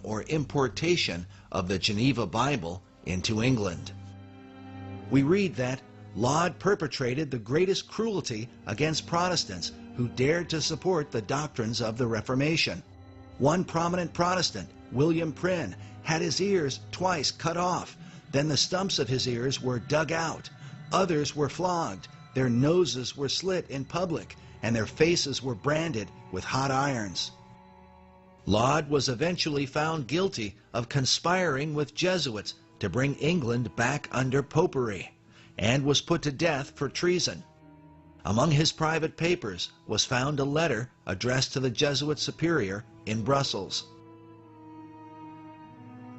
or importation of the Geneva Bible into England. We read that Laud perpetrated the greatest cruelty against Protestants who dared to support the doctrines of the Reformation. One prominent Protestant, William Prynne, had his ears twice cut off. Then the stumps of his ears were dug out. Others were flogged. Their noses were slit in public, and their faces were branded with hot irons. Laud was eventually found guilty of conspiring with Jesuits to bring England back under popery, and was put to death for treason. Among his private papers was found a letter addressed to the Jesuit superior in Brussels.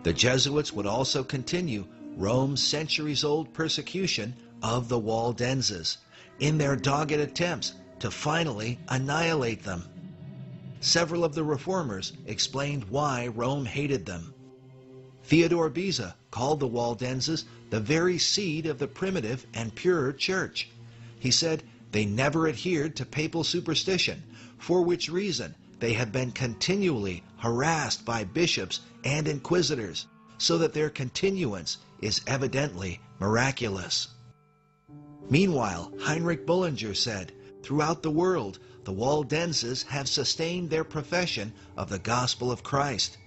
The Jesuits would also continue Rome's centuries-old persecution of the Waldenses in their dogged attempts to finally annihilate them. Several of the reformers explained why Rome hated them. Theodore Beza called the Waldenses the very seed of the primitive and pure church. He said they never adhered to papal superstition, for which reason they have been continually harassed by bishops and inquisitors, so that their continuance is evidently miraculous. Meanwhile, Heinrich Bullinger said, throughout the world, the Waldenses have sustained their profession of the gospel of Christ.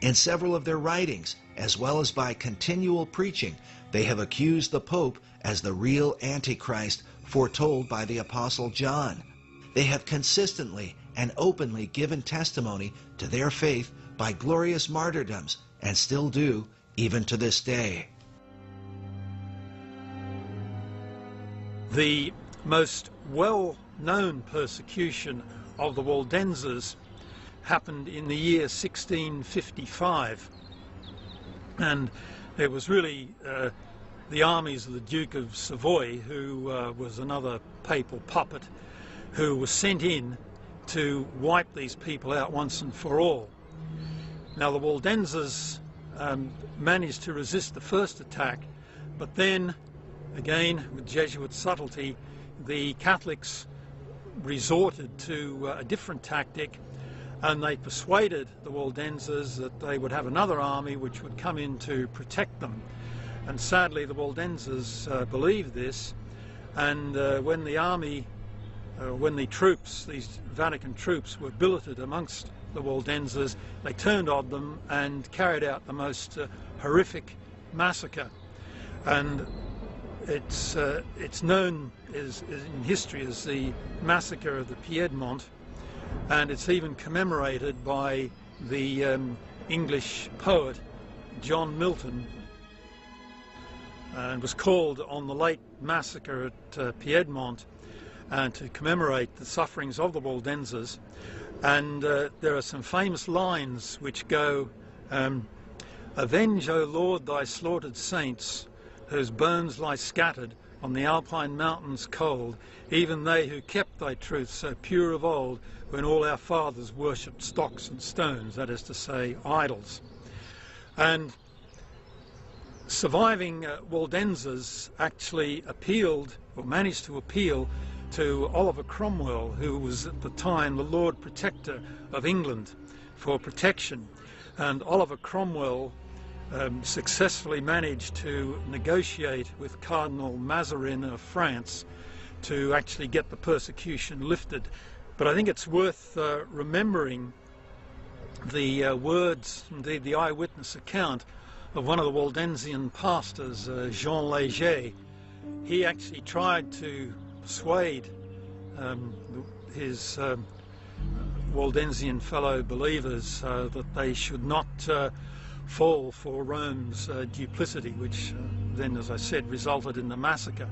In several of their writings, as well as by continual preaching, they have accused the Pope as the real Antichrist foretold by the Apostle John. They have consistently and openly given testimony to their faith by glorious martyrdoms, and still do even to this day. The most well-known persecution of the Waldenses happened in the year 1655, and it was really the armies of the Duke of Savoy, who was another papal puppet, who was sent in to wipe these people out once and for all. Now the Waldenses managed to resist the first attack, but then again with Jesuit subtlety the Catholics resorted to a different tactic, and they persuaded the Waldenses that they would have another army which would come in to protect them. And sadly the Waldenses believed this, and when the troops, these Vatican troops, were billeted amongst the Waldenses, they turned on them and carried out the most horrific massacre. And it's known in history as the massacre of the Piedmont, and it's even commemorated by the English poet John Milton, and was called on the late massacre at Piedmont to commemorate the sufferings of the Waldenses. And there are some famous lines which go, "Avenge, O Lord, thy slaughtered saints, whose bones lie scattered on the Alpine mountains cold, even they who kept thy truth so pure of old, when all our fathers worshipped stocks and stones," that is to say, idols. And surviving Waldenses actually appealed, or managed to appeal, to Oliver Cromwell, who was at the time the Lord Protector of England, for protection. And Oliver Cromwell successfully managed to negotiate with Cardinal Mazarin of France to actually get the persecution lifted. But I think it's worth remembering the words, indeed the eyewitness account, of one of the Waldensian pastors, Jean Léger. He actually tried to persuade his Waldensian fellow believers that they should not fall for Rome's duplicity, which then, as I said, resulted in the massacre.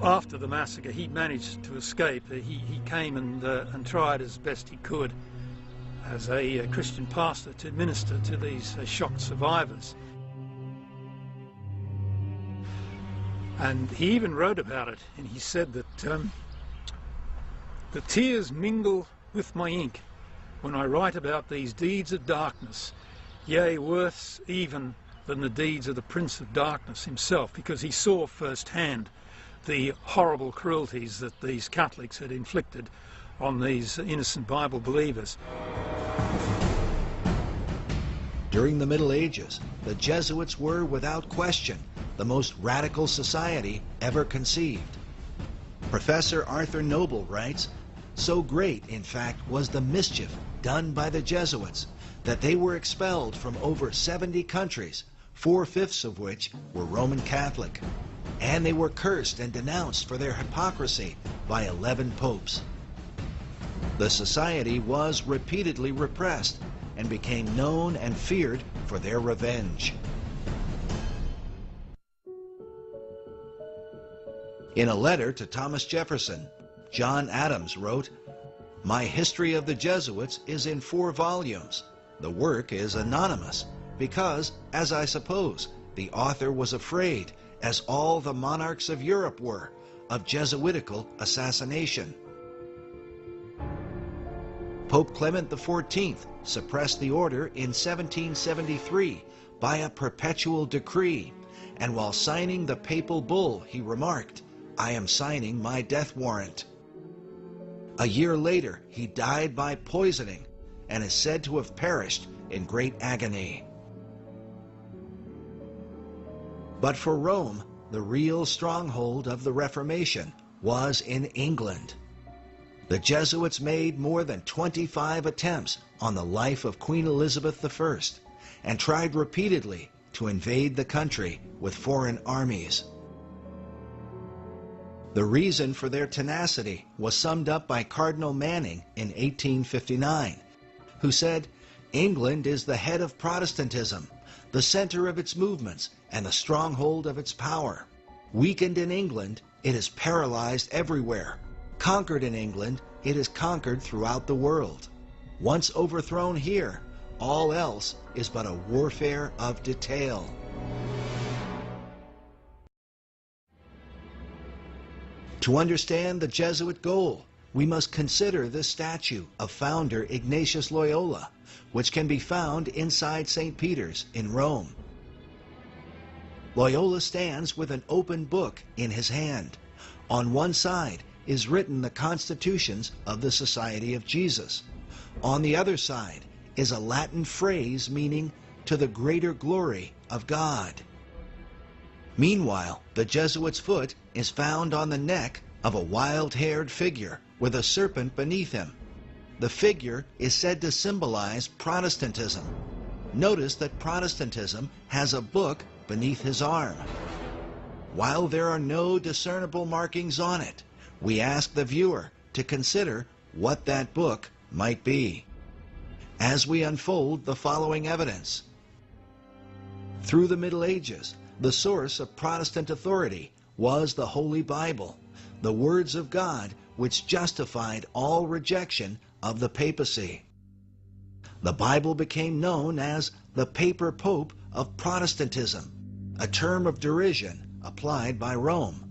After the massacre, he managed to escape. He came and tried as best he could as a Christian pastor to minister to these shocked survivors. And he even wrote about it, and he said that the tears mingle with my ink when I write about these deeds of darkness, yea, worse even than the deeds of the Prince of Darkness himself, because he saw firsthand the horrible cruelties that these Catholics had inflicted on these innocent Bible believers. During the Middle Ages, the Jesuits were, without question, the most radical society ever conceived. Professor Arthur Noble writes, "So great, in fact, was the mischief done by the Jesuits that they were expelled from over 70 countries, 4/5 of which were Roman Catholic, and they were cursed and denounced for their hypocrisy by 11 popes. The society was repeatedly repressed and became known and feared for their revenge." In a letter to Thomas Jefferson, John Adams wrote, "My history of the Jesuits is in 4 volumes. The work is anonymous because, as I suppose, the author was afraid, as all the monarchs of Europe were, of Jesuitical assassination." Pope Clement XIV suppressed the order in 1773 by a perpetual decree, and while signing the papal bull, he remarked, "I am signing my death warrant." A year later, he died by poisoning and is said to have perished in great agony. But for Rome, the real stronghold of the Reformation was in England. The Jesuits made more than 25 attempts on the life of Queen Elizabeth I and tried repeatedly to invade the country with foreign armies. The reason for their tenacity was summed up by Cardinal Manning in 1859, who said, "England is the head of Protestantism, the center of its movements, and the stronghold of its power. Weakened in England, it is paralyzed everywhere. Conquered in England, it is conquered throughout the world. Once overthrown here, all else is but a warfare of detail." To understand the Jesuit goal, we must consider the statue of founder Ignatius Loyola, which can be found inside St. Peter's in Rome. Loyola stands with an open book in his hand. On one side is written the constitutions of the Society of Jesus. On the other side is a Latin phrase meaning "to the greater glory of God." Meanwhile, the Jesuit's foot is found on the neck of a wild-haired figure with a serpent beneath him. The figure is said to symbolize Protestantism. Notice that Protestantism has a book beneath his arm. While there are no discernible markings on it, we ask the viewer to consider what that book might be as we unfold the following evidence. Through the Middle Ages, the source of Protestant authority was the Holy Bible, the words of God which justified all rejection of the papacy. The Bible became known as the paper pope of Protestantism, a term of derision applied by Rome.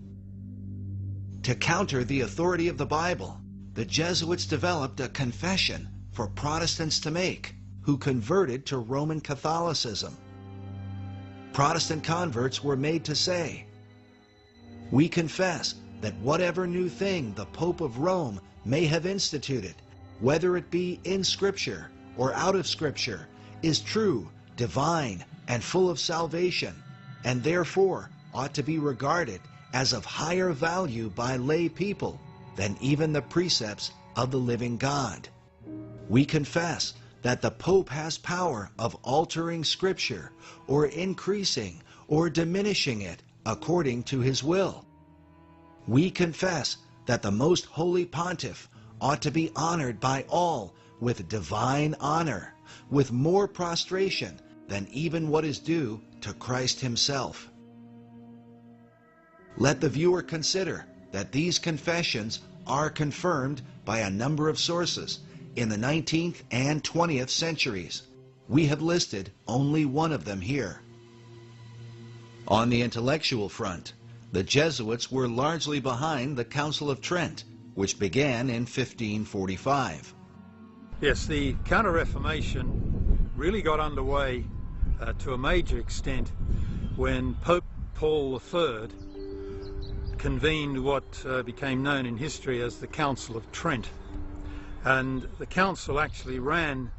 To counter the authority of the Bible, the Jesuits developed a confession for Protestants to make who converted to Roman Catholicism. Protestant converts were made to say, "We confess that whatever new thing the Pope of Rome may have instituted, whether it be in Scripture or out of Scripture, is true, divine, and full of salvation, and therefore ought to be regarded as of higher value by lay people than even the precepts of the living God. We confess that the Pope has power of altering Scripture or increasing or diminishing it according to his will. We confess that the most holy pontiff ought to be honored by all with divine honor, with more prostration than even what is due to Christ himself." Let the viewer consider that these confessions are confirmed by a number of sources in the 19th and 20th centuries. We have listed only one of them here. On the intellectual front, the Jesuits were largely behind the Council of Trent, which began in 1545. Yes, the Counter-Reformation really got underway to a major extent when Pope Paul III convened what became known in history as the Council of Trent. And the council actually ran